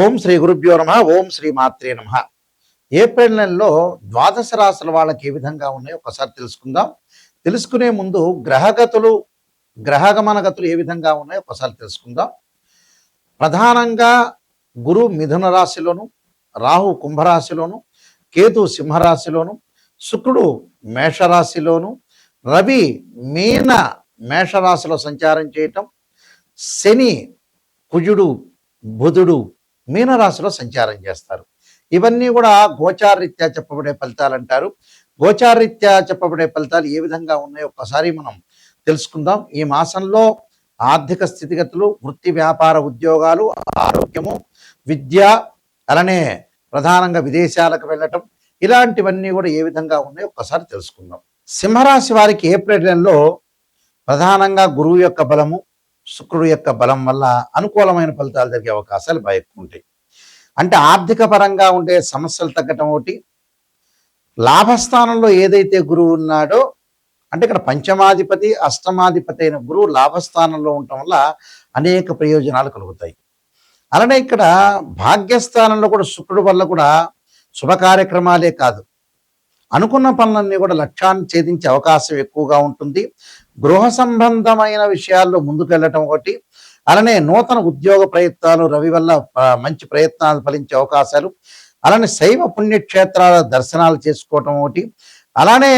ఓం శ్రీ గురుభ్యో నమ. ఓం శ్రీ మాత్రే నమ. ఏప్రిల్ నెలలో ద్వాదశ రాశుల వాళ్ళకి ఏ విధంగా ఉన్నాయో ఒకసారి తెలుసుకుందాం. తెలుసుకునే ముందు గ్రహగమనగతులు ఏ విధంగా ఉన్నాయో ఒకసారి తెలుసుకుందాం. ప్రధానంగా గురు మిథున రాశిలోను, రాహు కుంభరాశిలోను, కేతు సింహరాశిలోను, శుక్రుడు మేషరాశిలోను, రవి మీన మేషరాశిలో సంచారం చేయటం, శని కుజుడు బుధుడు మీనరాశిలో సంచారం చేస్తారు. ఇవన్నీ కూడా గోచారరీత్యా చెప్పబడే ఫలితాలు అంటారు. గోచారరీత్యా చెప్పబడే ఫలితాలు ఏ విధంగా ఉన్నాయో ఒక్కసారి మనం తెలుసుకుందాం. ఈ మాసంలో ఆర్థిక స్థితిగతులు, వృత్తి వ్యాపార ఉద్యోగాలు, ఆరోగ్యము, విద్య, అలానే ప్రధానంగా విదేశాలకు వెళ్ళటం, ఇలాంటివన్నీ కూడా ఏ విధంగా ఉన్నాయో ఒక్కసారి తెలుసుకుందాం. సింహరాశి వారికి ఏప్రిల్ నెలలో ప్రధానంగా గురువు యొక్క బలము, శుక్రుడు యొక్క బలం వల్ల అనుకూలమైన ఫలితాలు జరిగే అవకాశాలు బాగా ఎక్కువ ఉంటాయి. అంటే ఆర్థిక పరంగా ఉండే సమస్యలు తగ్గటం ఒకటి, లాభస్థానంలో ఏదైతే గురువు ఉన్నాడో, అంటే ఇక్కడ పంచమాధిపతి అష్టమాధిపతి అయిన గురువు లాభస్థానంలో ఉండటం వల్ల అనేక ప్రయోజనాలు కలుగుతాయి. అలానే ఇక్కడ భాగ్యస్థానంలో కూడా శుక్రుడు వల్ల కూడా శుభ కార్యక్రమాలే కాదు, అనుకున్న పనులన్నీ కూడా లక్ష్యాన్ని ఛేదించే అవకాశం ఎక్కువగా ఉంటుంది. గృహ సంబంధమైన విషయాల్లో ముందుకు వెళ్ళటం ఒకటి, అలానే నూతన ఉద్యోగ ప్రయత్నాలు రవి వల్ల మంచి ప్రయత్నాలు ఫలించే అవకాశాలు, అలానే శైవ పుణ్యక్షేత్రాల దర్శనాలు చేసుకోవటం ఒకటి, అలానే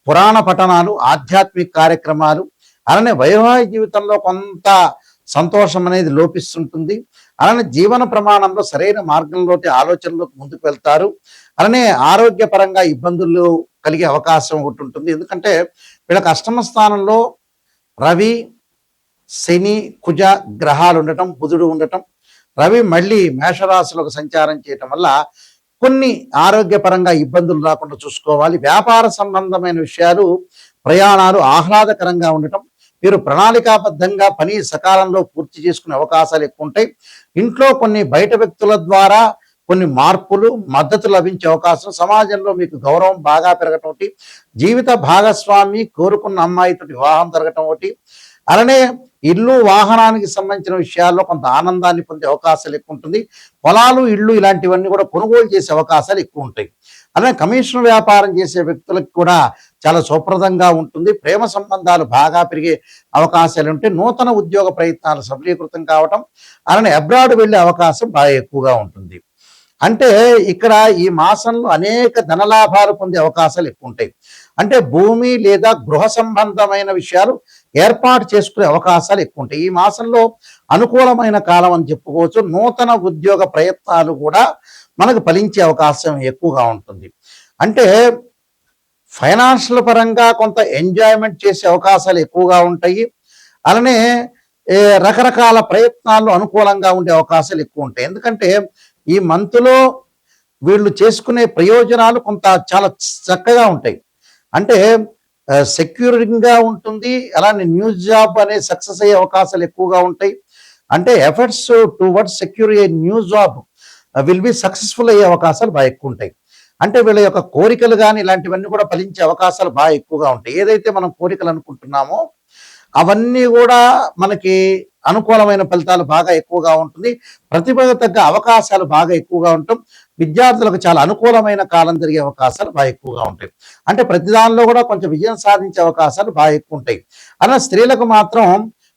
పురాణ పఠనాలు, ఆధ్యాత్మిక కార్యక్రమాలు, అలానే వైవాహిక జీవితంలో కొంత సంతోషం అనేది లోపిస్తుంటుంది. అలానే జీవన ప్రమాణంలో సరైన మార్గంలోకి ఆలోచనలోకి ముందుకు వెళ్తారు. అలానే ఆరోగ్యపరంగా ఇబ్బందులు కలిగే అవకాశం ఒకటి ఉంటుంది. ఎందుకంటే వీళ్ళకి అష్టమ స్థానంలో రవి, శని, కుజ గ్రహాలు ఉండటం, బుధుడు ఉండటం, రవి మళ్ళీ మేషరాశిలోకి సంచారం చేయటం వల్ల కొన్ని ఆరోగ్యపరంగా ఇబ్బందులు రాకుండా చూసుకోవాలి. వ్యాపార సంబంధమైన విషయాలు, ప్రయాణాలు ఆహ్లాదకరంగా ఉండటం, మీరు ప్రణాళికాబద్ధంగా పని సకాలంలో పూర్తి చేసుకునే అవకాశాలు ఎక్కువ ఉంటాయి. ఇంట్లో కొన్ని బయట వ్యక్తుల ద్వారా కొన్ని మార్పులు, మద్దతు లభించే అవకాశం, సమాజంలో మీకు గౌరవం బాగా పెరగటం ఒకటి, జీవిత భాగస్వామి కోరుకున్న అమ్మాయితో వివాహం జరగటం ఒకటి, అలానే ఇల్లు వాహనానికి సంబంధించిన విషయాల్లో కొంత ఆనందాన్ని పొందే అవకాశాలు ఎక్కువ ఉంటుంది. పొలాలు, ఇళ్ళు ఇలాంటివన్నీ కూడా కొనుగోలు చేసే అవకాశాలు ఎక్కువ ఉంటాయి. అలానే కమిషన్ వ్యాపారం చేసే వ్యక్తులకు కూడా చాలా సుప్రదంగా ఉంటుంది. ప్రేమ సంబంధాలు బాగా పెరిగే అవకాశాలు ఉంటాయి. నూతన ఉద్యోగ ప్రయత్నాలు సఫలీకృతం కావటం, అలానే అబ్రాడ్ వెళ్ళే అవకాశం బాగా ఎక్కువగా ఉంటుంది. అంటే ఇక్కడ ఈ మాసంలో అనేక ధనలాభాలు పొందే అవకాశాలు ఎక్కువ ఉంటాయి. అంటే భూమి లేదా గృహ సంబంధమైన విషయాలు ఏర్పాటు చేసుకునే అవకాశాలు ఎక్కువ ఉంటాయి. ఈ మాసంలో అనుకూలమైన కాలం అని చెప్పుకోవచ్చు. నూతన ఉద్యోగ ప్రయత్నాలు కూడా మనకు ఫలించే అవకాశం ఎక్కువగా ఉంటుంది. అంటే ఫైనాన్షియల్ పరంగా కొంత ఎంజాయ్మెంట్ చేసే అవకాశాలు ఎక్కువగా ఉంటాయి. అలానే రకరకాల ప్రయత్నాలు అనుకూలంగా ఉండే అవకాశాలు ఎక్కువ ఉంటాయి. ఎందుకంటే ఈ మంత్లో వీళ్ళు చేసుకునే ప్రయోజనాలు కొంత చాలా చక్కగా ఉంటాయి. అంటే సెక్యూరింగ్గా ఉంటుంది. అలానే న్యూ జాబ్ అనే సక్సెస్ అయ్యే అవకాశాలు ఎక్కువగా ఉంటాయి. అంటే efforts towards secure a new job will be successful అయ్యే అవకాశాలు బాగా ఎక్కువ ఉంటాయి. అంటే వీళ్ళ యొక్క కోరికలు కానీ ఇలాంటివన్నీ కూడా ఫలించే అవకాశాలు బాగా ఎక్కువగా ఉంటాయి. ఏదైతే మనం కోరికలు అనుకుంటున్నామో అవన్నీ కూడా మనకి అనుకూలమైన ఫలితాలు బాగా ఎక్కువగా ఉంటుంది. ప్రతిభకు తగ్గ అవకాశాలు బాగా ఎక్కువగా ఉంటాం. విద్యార్థులకు చాలా అనుకూలమైన కాలం జరిగే అవకాశాలు బాగా ఎక్కువగా ఉంటాయి. అంటే ప్రతి దానిలో కూడా కొంచెం విజయం సాధించే అవకాశాలు బాగా ఎక్కువ ఉంటాయి. అలా స్త్రీలకు మాత్రం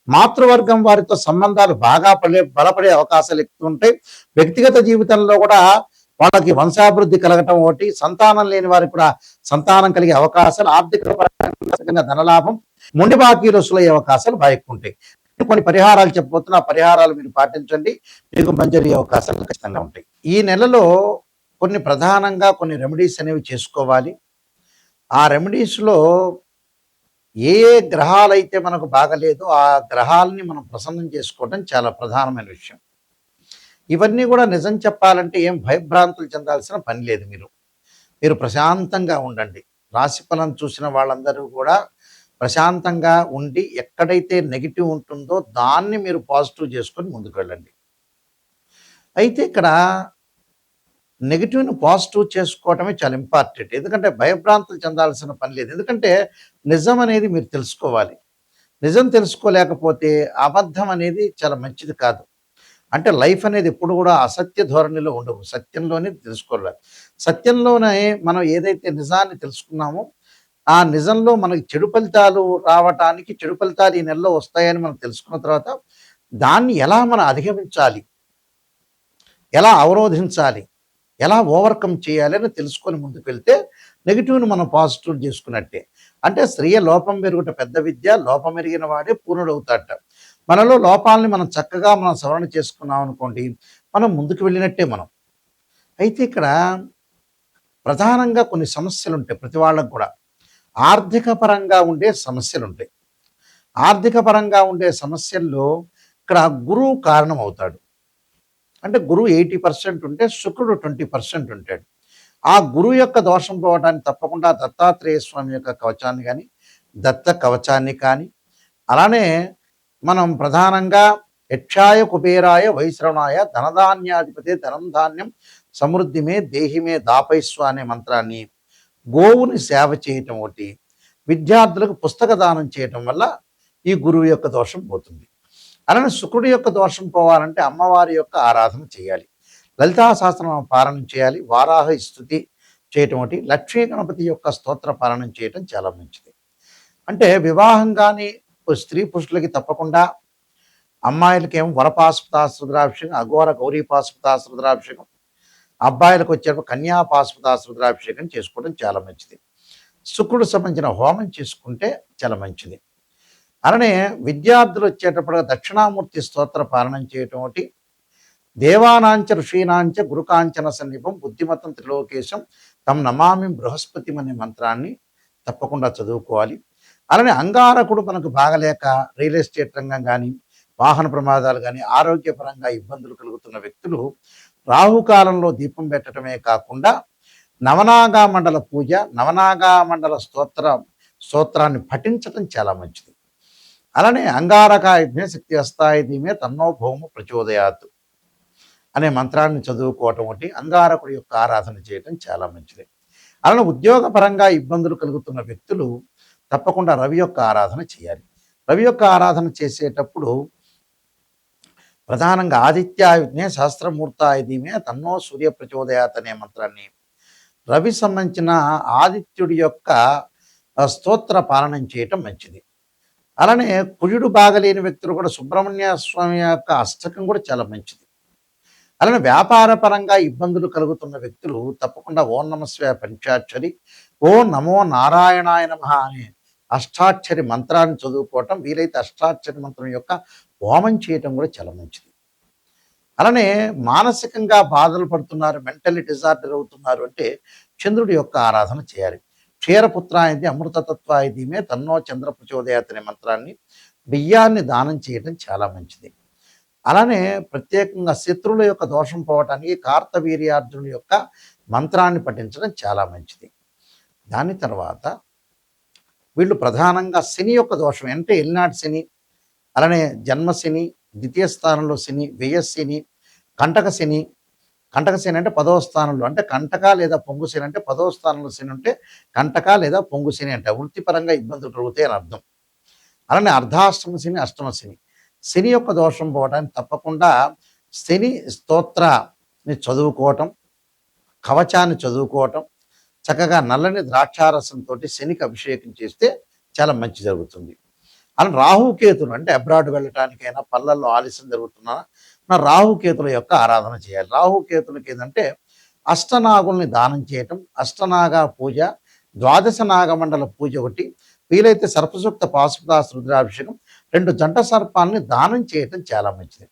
మాతృవర్గం వారితో సంబంధాలు బాగా బలపడే అవకాశాలు ఎక్కువ ఉంటాయి. వ్యక్తిగత జీవితంలో కూడా వాళ్ళకి వంశాభివృద్ధి కలగటం ఒకటి, సంతానం లేని వారికి కూడా సంతానం కలిగే అవకాశాలు, ఆర్థిక పరంగా ధనలాభం, మొండి బాకీలు వసూలయ్యే అవకాశాలు బాగా ఎక్కువ ఉంటాయి. కొన్ని పరిహారాలు చెప్పబోతున్నా, పరిహారాలు మీరు పాటించండి, మీకు మంచి అవకాశాలు ఖచ్చితంగా ఉంటాయి. ఈ నెలలో ప్రధానంగా కొన్ని రెమెడీస్ అనేవి చేసుకోవాలి. ఆ రెమెడీస్లో ఏ ఏ గ్రహాలు అయితే మనకు బాగలేదో ఆ గ్రహాలని మనం ప్రసన్నం చేసుకోవడం చాలా ప్రధానమైన విషయం. ఇవన్నీ కూడా నిజం చెప్పాలంటే ఏం భయభ్రాంతులు చెందాల్సిన పని లేదు. మీరు ప్రశాంతంగా ఉండండి. రాశి ఫలం చూసిన వాళ్ళందరూ కూడా ప్రశాంతంగా ఉండి ఎక్కడైతే నెగిటివ్ ఉంటుందో దాన్ని మీరు పాజిటివ్ చేసుకొని ముందుకు వెళ్ళండి. అయితే ఇక్కడ నెగిటివ్ని పాజిటివ్ చేసుకోవటమే చాలా ఇంపార్టెంట్. ఎందుకంటే భయభ్రాంతులు చెందాల్సిన పని లేదు. ఎందుకంటే నిజం అనేది మీరు తెలుసుకోవాలి. నిజం తెలుసుకోలేకపోతే అబద్ధం అనేది చాలా మంచిది కాదు. అంటే లైఫ్ అనేది ఎప్పుడు కూడా అసత్య ధోరణిలో ఉండవు. సత్యంలోనే తెలుసుకోవాలి. సత్యంలోనే మనం ఏదైతే నిజాన్ని తెలుసుకున్నామో, ఆ నిజంలో మనకి చెడు ఫలితాలు రావటానికి, చెడు ఫలితాలు ఈ నెలలో వస్తాయని మనం తెలుసుకున్న తర్వాత, దాన్ని ఎలా మనం అధిగమించాలి, ఎలా అవరోధించాలి, ఎలా ఓవర్‌కమ్ చేయాలి అని తెలుసుకొని ముందుకెళ్తే, నెగెటివ్‌ని మనం పాజిటివ్ చేసుకున్నట్టే. అంటే స్త్రీయ లోపం మెరుగుట పెద్ద విద్య, లోపమెరిగిన వాడే పూర్ణుడవుతాడట. మనలో లోపాలని మనం చక్కగా సవరణ చేసుకున్నాం అనుకోండి, మనం ముందుకు వెళ్ళినట్టే మనం. అయితే ఇక్కడ ప్రధానంగా కొన్ని సమస్యలుంటాయి ప్రతి వాళ్ళకి కూడా. ఆర్థిక పరంగా ఉండే సమస్యలుంటాయి. ఆర్థిక పరంగా ఉండే సమస్యల్లో ఇక్కడ గురువు కారణమవుతాడు. అంటే గురువు 80% ఉంటే శుక్రుడు 20% ఉంటాడు. ఆ గురువు యొక్క దోషం పోవడానికి తప్పకుండా దత్తాత్రేయ స్వామి యొక్క కవచాన్ని కానీ, దత్త కవచాన్ని కానీ, అలానే మనం ప్రధానంగా యక్షాయ కుబేరాయ వైశ్రవణాయ ధనధాన్యాధిపతే ధనం ధాన్యం సమృద్ధిమే దేహిమే దాపైస్వ అనే మంత్రాన్ని, గోవుని సేవ చేయటం ఒకటి, విద్యార్థులకు పుస్తక దానం చేయటం వల్ల ఈ గురువు యొక్క దోషం పోతుంది. అలానే శుక్రుడి యొక్క దోషం పోవాలంటే అమ్మవారి యొక్క ఆరాధన చేయాలి, లలితా సహస్రనామ పారాయణం చేయాలి, వారాహ స్తుతి చేయటం ఒకటి, లక్ష్మీ గణపతి యొక్క స్తోత్ర పారాయణం చేయటం చాలా మంచిది. అంటే వివాహం కానీ స్త్రీ పురుషులకి తప్పకుండా, అమ్మాయిలకేమో వరపాశుపతాశ్రుద్రాభిషేకం, అఘోర గౌరీ పాశుపతాశ్రుద్రాభిషేకం, అబ్బాయిలకు వచ్చేటప్పుడు కన్యా పాశుపతాశ్రుద్రాభిషేకం చేసుకోవడం చాలా మంచిది. శుక్రుడు సంబంధించిన హోమం చేసుకుంటే చాలా మంచిది. అలానే విద్యార్థులు వచ్చేటప్పుడు దక్షిణామూర్తి స్తోత్ర పాలనం చేయటం ఒకటి, దేవానాంచ ఋషీనాంచ గురుకాంచన సన్నిపం బుద్ధిమతం త్రిలోకేశం తమ్ నమామి బృహస్పతి అనే మంత్రాన్ని తప్పకుండా చదువుకోవాలి. అలానే అంగారకుడు మనకు బాగలేక రియల్ ఎస్టేట్ రంగం కానీ, వాహన ప్రమాదాలు కానీ, ఆరోగ్యపరంగా ఇబ్బందులు కలుగుతున్న వ్యక్తులు రాహుకాలంలో దీపం పెట్టడమే కాకుండా నవనాగా మండల పూజ, నవనాగా మండల స్తోత్రాన్ని పఠించడం చాలా మంచిది. అలానే అంగారకాయుధ్మే శక్తి అస్తాయి ధీమే తన్నో భౌమ ప్రచోదయాత్ అనే మంత్రాన్ని చదువుకోవటం ఒకటి, అంగారకుడి యొక్క ఆరాధన చేయటం చాలా మంచిది. అలానే ఉద్యోగపరంగా ఇబ్బందులు కలుగుతున్న వ్యక్తులు తప్పకుండా రవి యొక్క ఆరాధన చేయాలి. రవి యొక్క ఆరాధన చేసేటప్పుడు ప్రధానంగా ఆదిత్యాయుధ్నే సహస్రమూర్తాయుధీమే తన్నో సూర్య ప్రచోదయాత్ అనే మంత్రాన్ని, రవి సంబంధించిన ఆదిత్యుడి యొక్క స్తోత్ర పాలనం చేయటం మంచిది. అలానే కుజుడు బాగలేని వ్యక్తులు కూడా సుబ్రహ్మణ్య స్వామి యొక్క అష్టకం కూడా చాలా మంచిది. అలానే వ్యాపార పరంగా ఇబ్బందులు కలుగుతున్న వ్యక్తులు తప్పకుండా ఓం నమస్వ పంచాక్షరి, ఓం నమో నారాయణాయ నమః అనే అష్టాక్షరి మంత్రాన్ని చదువుకోవటం, వీలైతే అష్టాక్షరి మంత్రం యొక్క హోమం చేయటం కూడా చాలా మంచిది. అలానే మానసికంగా బాధలు పడుతున్నారు, మెంటల్లీ డిజార్డర్ అవుతున్నారు అంటే చంద్రుడి యొక్క ఆరాధన చేయాలి. క్షీరపుత్రాయది అమృతతత్వాయదీమే తన్నో చంద్ర ప్రచోదయాత్ అనే మంత్రాన్ని, బియ్యాన్ని దానం చేయడం చాలా మంచిది. అలానే ప్రత్యేకంగా శత్రువుల యొక్క దోషం పోవటానికి కార్తవీర్యార్జునుడి యొక్క మంత్రాన్ని పఠించడం చాలా మంచిది. దాని తర్వాత వీళ్ళు ప్రధానంగా శని యొక్క దోషం అంటే ఎల్నాటి శని, అలానే జన్మశని, ద్వితీయ స్థానంలో శని, వ్యయశని, కంటక శని. కంటక శని అంటే 10వ స్థానంలో, అంటే కంటక లేదా పొంగు శని అంటే 10వ స్థానంలో శని ఉంటే కంటక లేదా పొంగు శని అంటే వృత్తిపరంగా ఇబ్బందులు కలుగుతాయి అని అర్థం. అలానే అర్ధాష్టమ శని, అష్టమ శని. శని యొక్క దోషం పోవడానికి తప్పకుండా శని స్తోత్రాన్ని చదువుకోవటం, కవచాన్ని చదువుకోవటం, చక్కగా నల్లని ద్రాక్షారసంతో శనికి అభిషేకం చేస్తే చాలా మంచి జరుగుతుంది. అలా రాహుకేతులు అంటే అబ్రాడ్ వెళ్ళటానికైనా, పల్లల్లో ఆలస్యం జరుగుతున్నా రాహుకేతుల యొక్క ఆరాధన చేయాలి. రాహుకేతులకి ఏంటంటే అష్టనాగుల్ని దానం చేయటం, అష్టనాగ పూజ, ద్వాదశ నాగమండల పూజ ఒకటి, వీలైతే సర్పసూక్త పాశుపతాస్ రుద్రాభిషేకం, 2 జంట సర్పాలని దానం చేయటం చాలా మంచిది.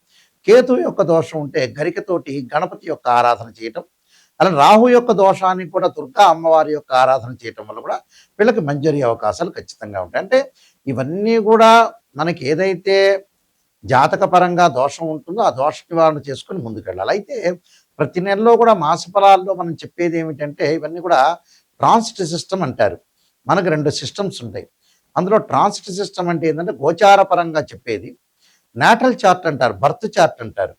కేతు యొక్క దోషం ఉంటే గరికతోటి గణపతి యొక్క ఆరాధన చేయటం, అలా రాహు యొక్క దోషాన్ని కూడా దుర్గా అమ్మవారి యొక్క ఆరాధన చేయటం వల్ల కూడా వీళ్ళకి మంజరి అవకాశాలు ఖచ్చితంగా ఉంటాయి. అంటే ఇవన్నీ కూడా మనకి ఏదైతే జాతకపరంగా దోషం ఉంటుందో ఆ దోష నివారణ చేసుకొని ముందుకెళ్ళాలి. అయితే ప్రతి నెలలో కూడా మాస ఫలాల్లో మనం చెప్పేది ఏమిటంటే ఇవన్నీ కూడా ట్రాన్సిట్ సిస్టమ్ అంటారు. మనకు 2 సిస్టమ్స్ ఉంటాయి. అందులో ట్రాన్సిట్ సిస్టమ్ అంటే ఏంటంటే గోచార పరంగా చెప్పేది, నాటల్ చార్ట్ అంటారు, బర్త్ చార్ట్ అంటారు.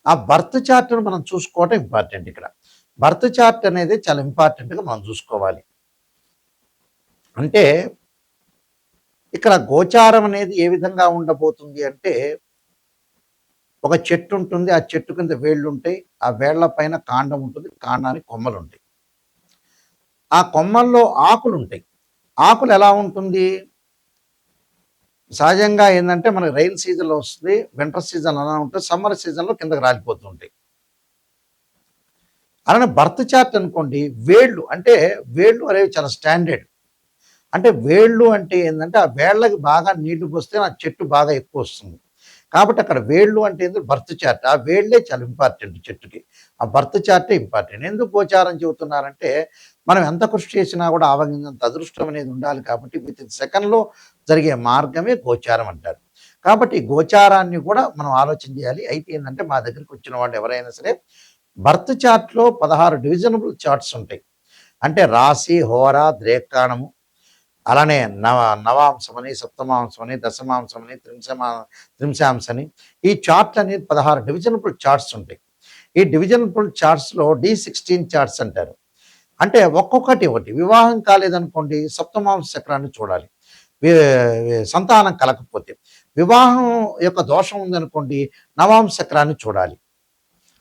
ఆ బర్త్ చార్ట్ను మనం చూసుకోవటం ఇంపార్టెంట్. ఇక్కడ బర్త్ చార్ట్ అనేది చాలా ఇంపార్టెంట్గా మనం చూసుకోవాలి. అంటే ఇక్కడ గోచారం అనేది ఏ విధంగా ఉండబోతుంది అంటే ఒక చెట్టు ఉంటుంది. ఆ చెట్టు కింద వేళ్ళుంటాయి. ఆ వేళ్ళ పైన కాండం ఉంటుంది. కాండానికి కొమ్మలుంటాయి. ఆ కొమ్మల్లో ఆకులుంటాయి. ఆకులు ఎలా ఉంటుంది? సహజంగా ఏందంటే మనకి రైన్ సీజన్‌లో వస్తుంది. వింటర్ సీజన్ అలా ఉంటది. సమ్మర్ సీజన్‌లో కిందకి రాలిపోతూ ఉంటాయి. అలానే బర్త్ చార్ట్ అనుకోండి వేళ్ళు అంటే వేళ్ళు అనేవి చాలా స్టాండర్డ్. అంటే వేళ్ళు అంటే ఏందంటే ఆ వేళ్ళకి బాగా నీళ్లు పోస్తే ఆ చెట్టు బాగా ఎక్కువొస్తుంది. కాబట్టి అక్కడ వేళ్ళు అంటే ఏంది బర్త్ చార్ట్. ఆ వేళ్ళే చాలా ఇంపార్టెంట్ చెట్టుకి. ఆ బర్త్ చార్టే ఇంపార్టెంట్. ఎందుకు గోచారం చెబుతున్నారంటే, మనం ఎంత కృషి చేసినా కూడా ఆవగింజంత అదృష్టం అనేది ఉండాలి కాబట్టి వితిన్ సెకన్‌లో జరిగే మార్గమే గోచారం అంటారు. కాబట్టి ఈ గోచారాన్ని కూడా మనం ఆలోచన చేయాలి. అయితే ఏందంటే మా దగ్గరికి వచ్చిన వాళ్ళు ఎవరైనా సరే బర్త్ చార్ట్‌లో 16 డివిజనబుల్ చార్ట్స్ ఉంటాయి. అంటే రాశి, హోర, ద్రేకాణము అలానే నవాంశమని, సప్తమాంశమని, దశమాంశమని, త్రింశాంశని ఈ చార్ట్‌లనేది 16 డివిజనబుల్ చార్ట్స్ ఉంటాయి. ఈ డివిజనబుల్ చార్ట్స్‌లో డి16 చార్ట్స్ అంటారు. అంటే ఒక్కొక్కటి ఒకటి. వివాహం కాలేదనుకోండి సప్తమాంశ చక్రాన్ని చూడాలి. వీ సంతానం కలగకపోతే. వివాహం యొక్క దోషం ఉందనుకోండి నవాంశ చక్రాన్ని చూడాలి.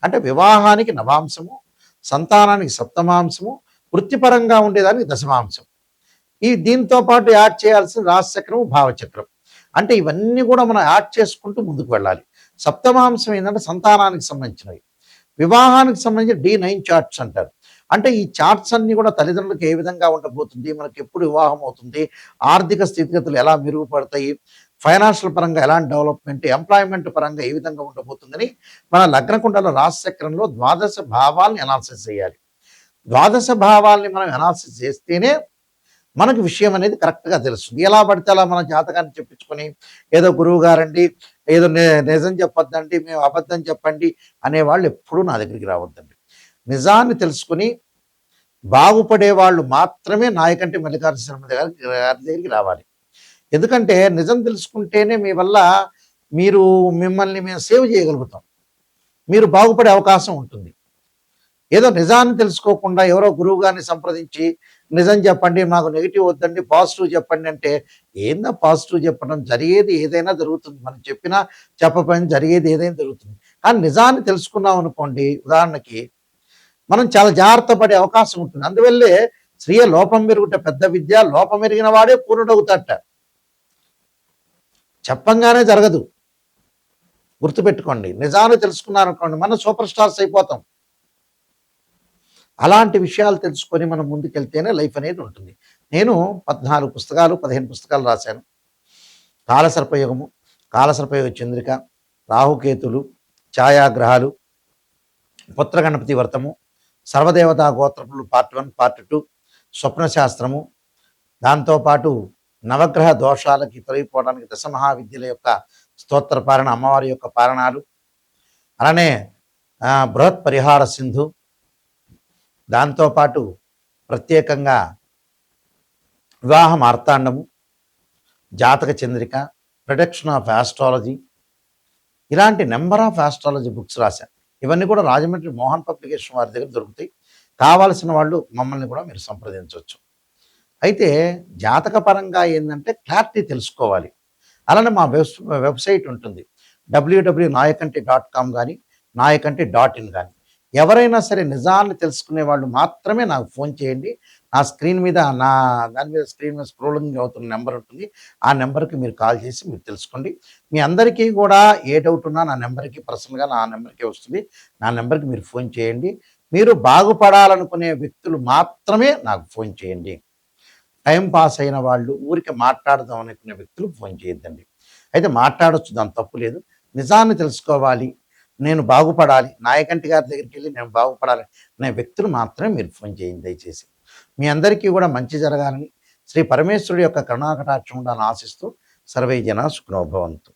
అంటే వివాహానికి నవాంశము, సంతానానికి సప్తమాంశము, వృత్తిపరంగా ఉండేదానికి దశమాంశం. దీంతో పాటు యాడ్ చేయాల్సిన రాశిచక్రం, భావచక్రం. అంటే ఇవన్నీ కూడా మనం యాడ్ చేసుకుంటూ ముందుకు వెళ్ళాలి. సప్తమాంశం ఏంటంటే సంతానానికి సంబంధించినవి. వివాహానికి సంబంధించి డి9 చార్ట్స్ అంటారు. అంటే ఈ చార్ట్స్ అన్నీ కూడా తల్లిదండ్రులకు ఏ విధంగా ఉండబోతుంది, మనకి ఎప్పుడు వివాహం అవుతుంది, ఆర్థిక స్థితిగతులు ఎలా మెరుగుపడతాయి, ఫైనాన్షియల్ పరంగా ఎలాంటి డెవలప్మెంట్, ఎంప్లాయ్మెంట్ పరంగా ఏ విధంగా ఉండబోతుందని మన లగ్న కుండల రాశిచక్రంలో ద్వాదశ భావాల్ని అనాలిసిస్ చేయాలి. ద్వాదశ భావాల్ని మనం అనాలిసిస్ చేస్తేనే మనకు విషయం అనేది కరెక్ట్‌గా తెలుస్తుంది. ఎలా పడితే అలా మన జాతకాన్ని చెప్పించుకొని, ఏదో గురువు గారండి, ఏదో నిజం చెప్పొద్దండి, మేము అబద్ధం చెప్పండి అనేవాళ్ళు ఎప్పుడూ నా దగ్గరికి రావద్దండి. నిజాన్ని తెలుసుకొని బాగుపడే వాళ్ళు మాత్రమే నాయకంటి మల్లికార్జున శర్మ గారి దగ్గరికి రావాలి. ఎందుకంటే నిజం తెలుసుకుంటేనే మీ వల్ల మిమ్మల్ని మేము సేవ్ చేయగలుగుతాం. మీరు బాగుపడే అవకాశం ఉంటుంది. ఏదో నిజాన్ని తెలుసుకోకుండా ఎవరో గురువు గారిని సంప్రదించి నిజం చెప్పండి, నాకు నెగిటివ్ వద్దండి, పాజిటివ్ చెప్పండి అంటే ఏందా పాజిటివ్ చెప్పడం? జరిగేది ఏదైనా జరుగుతుంది. మనం చెప్పినా చెప్పకపోయినా జరిగేది ఏదైనా జరుగుతుంది. కానీ నిజాన్ని తెలుసుకున్నాం అనుకోండి, ఉదాహరణకి మనం చాలా జాగ్రత్త పడే అవకాశం ఉంటుంది. అందువల్లే స్త్రీయ లోపం మెరుగుట పెద్ద విద్య, లోపం మెరిగిన వాడే పూర్ణుడవుతాడట. చెప్పంగానే జరగదు. గుర్తుపెట్టుకోండి. నిజాన్ని తెలుసుకున్నారనుకోండి మనం సూపర్ స్టార్స్ అయిపోతాం. అలాంటి విషయాలు తెలుసుకొని మనం ముందుకెళ్తేనే లైఫ్ అనేది ఉంటుంది. నేను 14 పుస్తకాలు, 15 పుస్తకాలు రాశాను. కాలసర్పయోగము, కాలసర్పయోగ చంద్రిక, రాహుకేతులు, ఛాయాగ్రహాలు, పుత్రగణపతి వ్రతము, సర్వదేవతా గోత్రములు పార్ట్ 1, పార్ట్ 2, స్వప్నశాస్త్రము, దాంతోపాటు నవగ్రహ దోషాలకి తొలగిపోవడానికి దశమహావిద్యల యొక్క స్తోత్ర పారణ, అమ్మవారి యొక్క పారణాలు, అలానే బృహత్ పరిహార సింధు, దాంతోపాటు ప్రత్యేకంగా వివాహ మార్తాండము, జాతక చంద్రిక, ప్రొడక్షన్ ఆఫ్ ఆస్ట్రాలజీ, ఇలాంటి నెంబర్ ఆఫ్ ఆస్ట్రాలజీ బుక్స్ రాశాను. ఇవన్నీ కూడా రాజమండ్రి మోహన్ పబ్లికేషన్ వారి దగ్గర దొరుకుతాయి. కావాల్సిన వాళ్ళు మమ్మల్ని కూడా మీరు సంప్రదించవచ్చు. అయితే జాతక పరంగా ఏంటంటే క్లారిటీ తెలుసుకోవాలి. అలానే మా వెబ్సైట్ ఉంటుంది. www.nayakanti.com కానీ, nayakanti.in కానీ. ఎవరైనా సరే నిజాన్ని తెలుసుకునే వాళ్ళు మాత్రమే నాకు ఫోన్ చేయండి. నా స్క్రీన్ మీద స్క్రీన్ మీద స్క్రోలింగ్ అవుతున్న నెంబర్ ఉంటుంది. ఆ నెంబర్‌కి మీరు కాల్ చేసి మీరు తెలుసుకోండి. మీ అందరికీ కూడా ఏ డౌట్ ఉన్నా నా నెంబర్‌కి పర్సనల్‌గా నా నెంబర్‌కే వస్తుంది. నా నెంబర్‌కి మీరు ఫోన్ చేయండి. మీరు బాగుపడాలనుకునే వ్యక్తులు మాత్రమే నాకు ఫోన్ చేయండి. టైం పాస్ అయిన వాళ్ళు, ఊరికే మాట్లాడదాం అనుకునే వ్యక్తులు ఫోన్ చేయొద్దండి. అయితే మాట్లాడొచ్చు, దాని తప్పు లేదు. నిజాన్ని తెలుసుకోవాలి, నేను బాగుపడాలి, నాయకంటి గారి దగ్గరికెళ్ళి నేను బాగుపడాలి అనే వ్యక్తులు మాత్రమే మీరు ఫోన్ చేయండి దయచేసి. మీ అందరికీ కూడా మంచి జరగాలని శ్రీ పరమేశ్వరుడి యొక్క కరుణాకటాక్షం ఉండాలని ఆశిస్తూ సర్వే జనా సుఖినో భవంతు.